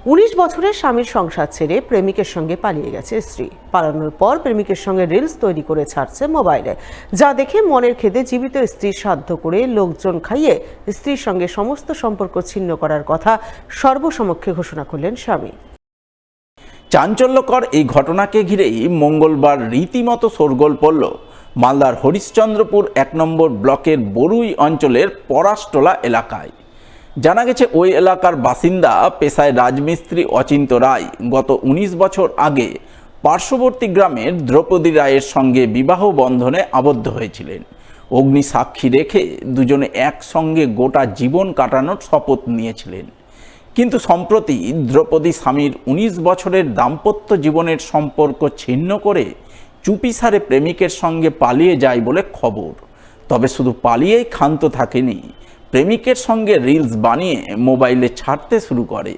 19 বছরের স্বামীর সংসার ছেড়ে প্রেমিকের সঙ্গে পালিয়ে গেছে স্ত্রী। পালানোর পর প্রেমিকের সঙ্গে রিলস তৈরি করে ছাড়ছে মোবাইলে, যা দেখে মনের খেদে জীবিত স্ত্রীর সাধ্য করে লোকজন খাইয়ে স্ত্রীর সঙ্গে সমস্ত সম্পর্ক ছিন্ন করার কথা সর্বসমক্ষে ঘোষণা করলেন স্বামী। চাঞ্চল্যকর এই ঘটনাকে ঘিরেই মঙ্গলবার রীতিমতো শোরগোল পড়ল মালদার হরিশ্চন্দ্রপুর 1 নম্বর ব্লকের বরুই অঞ্চলের পরাশটোলা এলাকায়। জানা গেছে ওই এলাকার বাসিন্দা পেশায় রাজমিস্ত্রি অচিন্ত রায় গত 19 বছর আগে পার্শ্ববর্তী গ্রামের দ্রৌপদী রায়ের সঙ্গে বিবাহ বন্ধনে আবদ্ধ হয়েছিলেন। অগ্নি সাক্ষী রেখে দুজনে একসঙ্গে গোটা জীবন কাটানোর শপথ নিয়েছিলেন। কিন্তু সম্প্রতি দ্রৌপদী স্বামীর 19 বছরের দাম্পত্য জীবনের সম্পর্ক ছিন্ন করে চুপিসারে প্রেমিকের সঙ্গে পালিয়ে যায় বলে খবর। তবে শুধু পালিয়েই ক্ষান্ত থাকেনি, প্রেমিকের সঙ্গে রিলস বানিয়ে মোবাইলে ছাড়তে শুরু করে।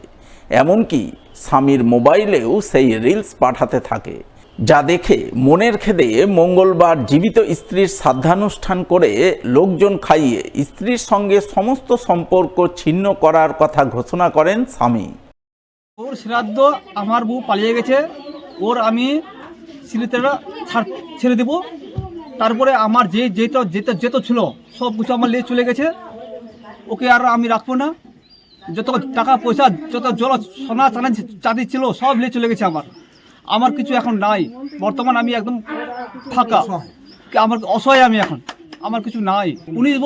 এমনকি স্বামীর মোবাইলেও সেই রিলস পাঠাতে থাকে, যা দেখে মনের খেদে মঙ্গলবার জীবিত স্ত্রীর শ্রাদ্ধানুষ্ঠান করে লোকজন খাইয়ে স্ত্রীর সঙ্গে সমস্ত সম্পর্ক ছিন্ন করার কথা ঘোষণা করেন স্বামী। ওর শ্রাদ্ধ আমার বউ পালিয়ে গেছে, ওর আমি স্মৃতিটা ছেড়ে দেবো। তারপরে আমার যেত ছিল সব কিছু আমার নিয়ে চলে গেছে, ওকে আর আমি রাখবো না। যত টাকা পয়সা, যত জল সোনা চাঁদি ছিল সব নিয়ে চলে গেছে। আমার কিছু এখন নাই। বর্তমান আমি একদম ফাঁকা, আমার অসহায় আমি এখন, আমার কিছু নাই। 19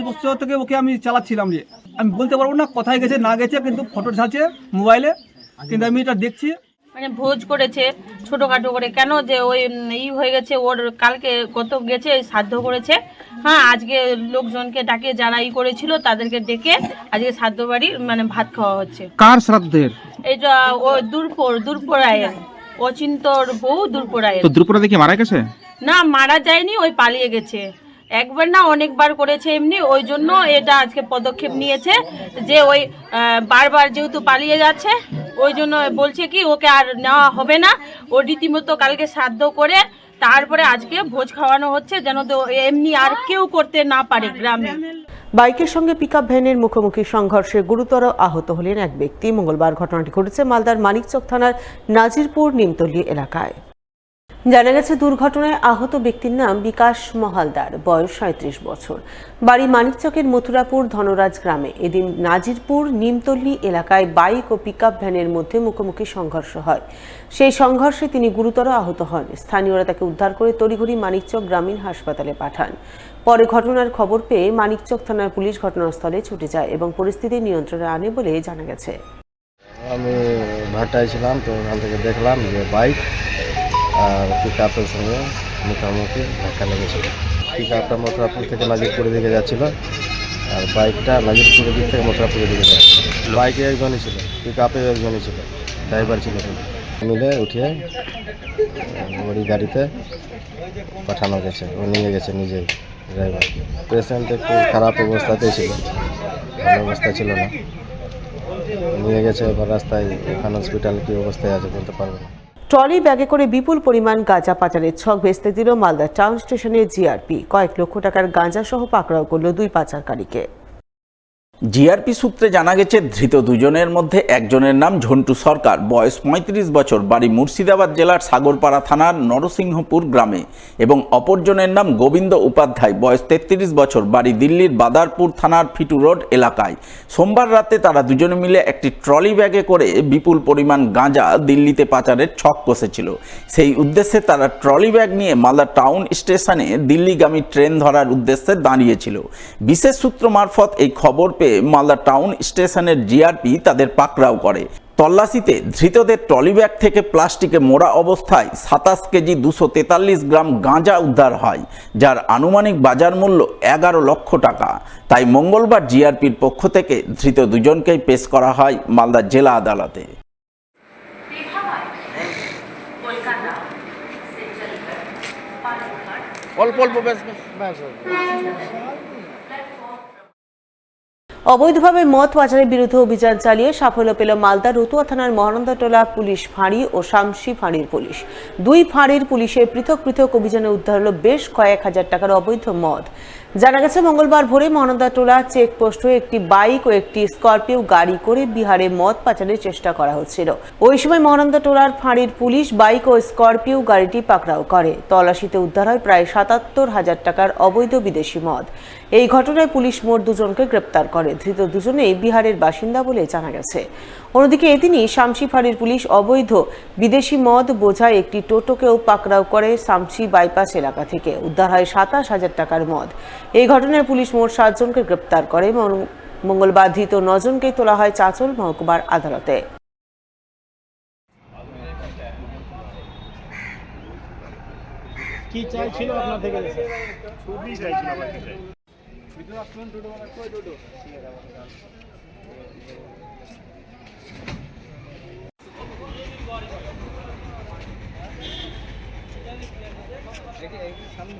বছর থেকে ওকে আমি চালাচ্ছিলাম। যে আমি বলতে পারবো না কোথায় গেছে না গেছে, কিন্তু ফটো ছাড়ছে মোবাইলে, কিন্তু আমি এটা দেখছি। মানে ভোজ করেছে ছোটখাটো করে, কেন যে ওই হয়ে গেছে, ওর কালকে কত গেছে শ্রাদ্ধ করেছে। হ্যাঁ, আজকে লোকজনকে ডাকে যারা করেছিল তাদেরকে ডেকে আজকে শ্রাদ্ধ বাড়ি মানে ভাত খাওয়া হচ্ছে। কার শ্রাদ্ধের? এটা ও দুর্পরায়ের অচিন্তর বউ দুর্পরায়ের। তো দুর্পরা দেখি মারা গেছে? না, মারা যায়নি, ওই পালিয়ে গেছে। একবার না অনেকবার করেছে এমনি, ওই জন্য এটা আজকে পদক্ষেপ নিয়েছে যে ওই বারবার যেহেতু পালিয়ে যাচ্ছে ওই জন্য বলছে কি ওকে আর নেওয়া হবে না। ও রীতিমতো কালকে শ্রাদ্ধ করে তারপরে আজকে ভোজ খাওয়ানো হচ্ছে, যেন তো এমনি আর কেউ করতে না পারে গ্রামে। বাইকের সঙ্গে পিকআপ ভ্যানের মুখোমুখি সংঘর্ষে গুরুতর আহত হলেন এক ব্যক্তি। মঙ্গলবার ঘটনাটি ঘটেছে মালদার মানিকচক থানার নাজিরপুর নিমতলী এলাকায়। জানা গেছে দুর্ঘটনায় আহত ব্যক্তির নাম বিকাশ মহালদার, বয়স 37 বছর, বাড়ি মানিকচকের মথুরাপুর ধনরাজ গ্রামে। এদিন নাজিরপুর নিমতলী এলাকায় বাইক ও পিকআপ ভ্যানের মধ্যে মুখোমুখি সংঘর্ষ হয়। সেই সংঘর্ষে তিনি গুরুতর আহত হন। স্থানীয়রা তাকে উদ্ধার করে তড়িঘড়ি মানিকচক গ্রামীণ হাসপাতালে পাঠান। পরে ঘটনার খবর পেয়ে মানিকচক থানার পুলিশ ঘটনাস্থলে ছুটে যায় এবং পরিস্থিতি নিয়ন্ত্রণে আনে বলে জানা গেছে। আমি ভাটায় ছিলাম, তো ওখান থেকে দেখলাম যে বাইক আর পিকআপের সঙ্গে মুখোমুখি ধাক্কা লেগেছিল। পিকআপটা মথুরাপুর থেকে নাজিরপুরের দিকে যাচ্ছিল, আর বাইকটা নাজিরপুরের দিক থেকে মথুরাপুরের দিকে যাচ্ছিল। বাইকে একজনই ছিল, পিকআপে একজনই ছিল, ড্রাইভার ছিল। মিলে উঠিয়ে ওই গাড়িতে পাঠানো গেছে, ও নিয়ে গেছে নিজেই ড্রাইভার। পেশেন্ট একটু খারাপ অবস্থাতেই ছিল, ভালো অবস্থা ছিল না, নিয়ে গেছে। এবার রাস্তায় ওখানে হসপিটাল কী অবস্থায় আছে বলতে পারবো না। ট্রলি ব্যাগে করে বিপুল পরিমাণ গাঁজা পাচারের ছক ভেস্তে দিল মালদা টাউন স্টেশনের জিআরপি। কয়েক লক্ষ টাকার গাঁজা সহ পাকড়াও করল 2 পাচারকারীকে। জিআরপি সূত্রে জানা গেছে ধৃত দুজনের মধ্যে একজনের নাম ঝন্টু সরকার, বয়স 35 বছর, বাড়ি মুর্শিদাবাদ জেলার সাগরপাড়া থানার নরসিংহপুর গ্রামে, এবং অপরজনের নাম গোবিন্দ উপাধ্যায়, বয়স 33 বছর, বাড়ি দিল্লির বাদারপুর থানার ফিটু রোড এলাকায়। সোমবার রাতে তারা দুজনে মিলে একটি ট্রলি ব্যাগে করে বিপুল পরিমাণ গাঁজা দিল্লিতে পাচারের ছক কষেছিল। সেই উদ্দেশ্যে তারা ট্রলি ব্যাগ নিয়ে মালদা টাউন স্টেশনে দিল্লিগামী ট্রেন ধরার উদ্দেশ্যে দাঁড়িয়েছিল। বিশেষ সূত্র মারফত এই খবর পেয়ে মালদা টাউন স্টেশনের জিআরপি তাদের পাকড়াও করে। তল্লাশিতে ধৃতদের ট্রলি ব্যাগ থেকে প্লাস্টিকে মোড়া অবস্থায় 27 কেজি 243 গ্রাম গাঁজা উদ্ধার হয়, যার আনুমানিক বাজার মূল্য 11 লক্ষ টাকা। তাই মঙ্গলবার জিআরপির পক্ষ থেকে ধৃত দুজনকেই পেশ করা হয় মালদা জেলা আদালতে। অবৈধভাবে মদ পাচারের বিরুদ্ধে অভিযান চালিয়ে সাফল্য পেল মালদা রতুয়া থানার মহানন্দাটোলা পুলিশ ফাঁড়ি ও শামসি ফাঁড়ির পুলিশ। 2 ফাঁড়ির পুলিশের পৃথক পৃথক অভিযানে উদ্ধার হলো বেশ কয়েক হাজার টাকার অবৈধ মদ। জানা গেছে মঙ্গলবার ভোরে মহানন্দাটোলা চেকপোস্ট হয়ে একটি বাইক ও একটি স্করপিও গাড়ি করে বিহারে মদ পাচারের চেষ্টা করা হচ্ছিল। ওই সময় মহানন্দাটোলার ফাঁড়ির পুলিশ বাইক ও স্করপিও গাড়িটি পাকড়াও করে। তল্লাশিতে উদ্ধার হয় প্রায় ৭৭,০০০ টাকার অবৈধ বিদেশি মদ। এই ঘটনায় পুলিশ মোট ২ জনকে গ্রেপ্তার করে। ধৃত দুজনেই বিহারের বাসিন্দা বলে জানা গেছে। অন্যদিকে এদিনই শামসি ফাঁড়ির পুলিশ অবৈধ বিদেশি মদ বোঝায় একটি টোটোকেও পাকড়াও করে শামসি বাইপাস এলাকা থেকে। উদ্ধার হয় ২৭,০০০ টাকার মদ। এই ঘটনায় পুলিশ মোট ৭ জনকে গ্রেপ্তার করে। মঙ্গলবার ধৃত ৯ জনকেই তোলা হয় চাঁচল মহকুমার আদালতে। কি চাইছিল আপনার থেকে? ছবি চাইছিল আমার কাছে। সামনে